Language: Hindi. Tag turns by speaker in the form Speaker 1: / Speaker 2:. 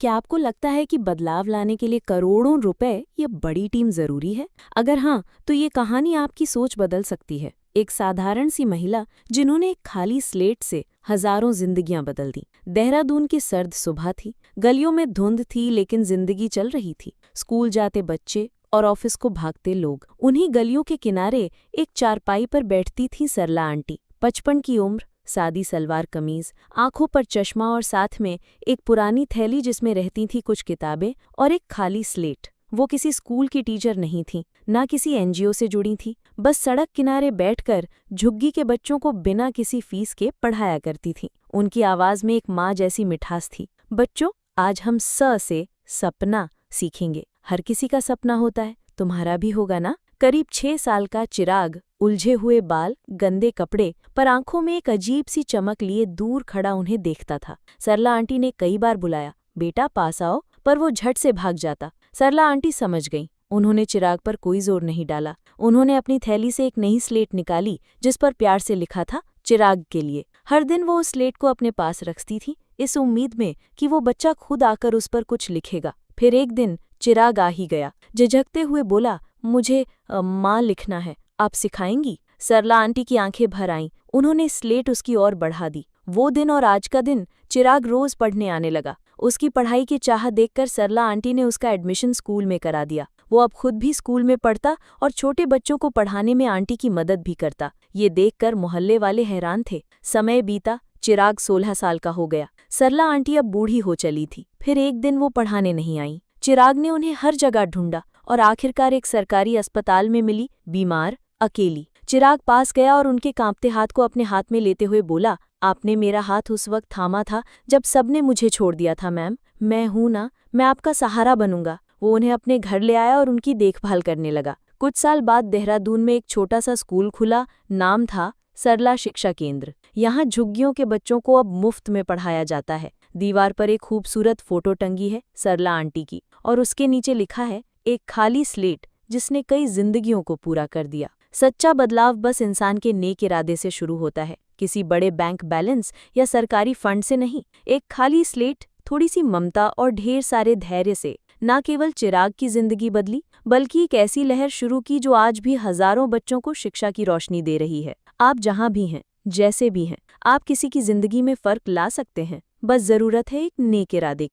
Speaker 1: क्या आपको लगता है कि बदलाव लाने के लिए करोड़ों रुपए या बड़ी टीम जरूरी है? अगर हाँ, तो ये कहानी आपकी सोच बदल सकती है। एक साधारण सी महिला जिन्होंने एक खाली स्लेट से हजारों जिंदगियां बदल दी। देहरादून की सर्द सुबह थी, गलियों में धुंध थी लेकिन जिंदगी चल रही थी। स्कूल जाते बच्चे और ऑफिस को भागते लोग। उन्हीं गलियों के किनारे एक चारपाई पर बैठती थी सरला आंटी। 55 की उम्र, सादी सलवार कमीज, आंखों पर चश्मा और साथ में एक पुरानी थैली जिसमें रहती थी कुछ किताबें और एक खाली स्लेट। वो किसी स्कूल की टीचर नहीं थी, ना किसी एनजीओ से जुड़ी थी, बस सड़क किनारे बैठकर झुग्गी के बच्चों को बिना किसी फीस के पढ़ाया करती थी। उनकी आवाज में एक माँ जैसी मिठास थी। बच्चों, आज हम से सपना सीखेंगे। हर किसी का सपना होता है, तुम्हारा भी होगा ना? करीब 6 साल का चिराग, उलझे हुए बाल, गंदे कपड़े, पर आंखों में एक अजीब सी चमक लिए दूर खड़ा उन्हें देखता था। सरला आंटी ने कई बार बुलाया, बेटा पास आओ, पर वो झट से भाग जाता। सरला आंटी समझ गईं। उन्होंने चिराग पर कोई जोर नहीं डाला। उन्होंने अपनी थैली से एक नई स्लेट निकाली जिस पर प्यार से लिखा था, चिराग के लिए। हर दिन वो उस स्लेट को अपने पास रखती थी, इस उम्मीद में कि वो बच्चा खुद आकर उस पर कुछ लिखेगा। फिर एक दिन चिराग आ ही गया। झिझकते हुए बोला, मुझे माँ लिखना है, आप सिखाएंगी? सरला आंटी की आंखें भर आईं। उन्होंने स्लेट उसकी ओर बढ़ा दी। वो दिन और आज का दिन चिराग रोज पढ़ने आने लगा। उसकी पढ़ाई की चाह देखकर सरला आंटी ने उसका एडमिशन स्कूल में करा दिया। वो अब खुद भी स्कूल में पढ़ता और छोटे बच्चों को पढ़ाने में आंटी की मदद भी करता। ये देखकर मोहल्ले वाले हैरान थे। समय बीता, चिराग 16 साल का हो गया। सरला आंटी अब बूढ़ी हो चली थी। फिर एक दिन वो पढ़ाने नहीं आई। चिराग ने उन्हें हर जगह ढूंढा और आखिरकार एक सरकारी अस्पताल में मिली, बीमार, अकेली। चिराग पास गया और उनके कांपते हाथ को अपने हाथ में लेते हुए बोला, आपने मेरा हाथ उस वक्त थामा था जब सबने मुझे छोड़ दिया था मैम। मैं हूं ना, मैं आपका सहारा बनूंगा। वो उन्हें अपने घर ले आया और उनकी देखभाल करने लगा। कुछ साल बाद देहरादून में एक छोटा सा स्कूल खुला। नाम था सरला शिक्षा केंद्र। यहाँ झुग्गियों के बच्चों को अब मुफ्त में पढ़ाया जाता है। दीवार पर एक खूबसूरत फोटो टंगी है सरला आंटी की, और उसके नीचे लिखा है, एक खाली स्लेट जिसने कई जिंदगियों को पूरा कर दिया। सच्चा बदलाव बस इंसान के नेक इरादे से शुरू होता है, किसी बड़े बैंक बैलेंस या सरकारी फंड से नहीं। एक खाली स्लेट, थोड़ी सी ममता और ढेर सारे धैर्य से न केवल चिराग की जिंदगी बदली, बल्कि एक ऐसी लहर शुरू की जो आज भी हजारों बच्चों को शिक्षा की रोशनी दे रही है। आप जहां भी हैं, जैसे भी हैं, आप किसी की जिंदगी में फर्क ला सकते हैं। बस जरूरत है एक नेक इरादे की।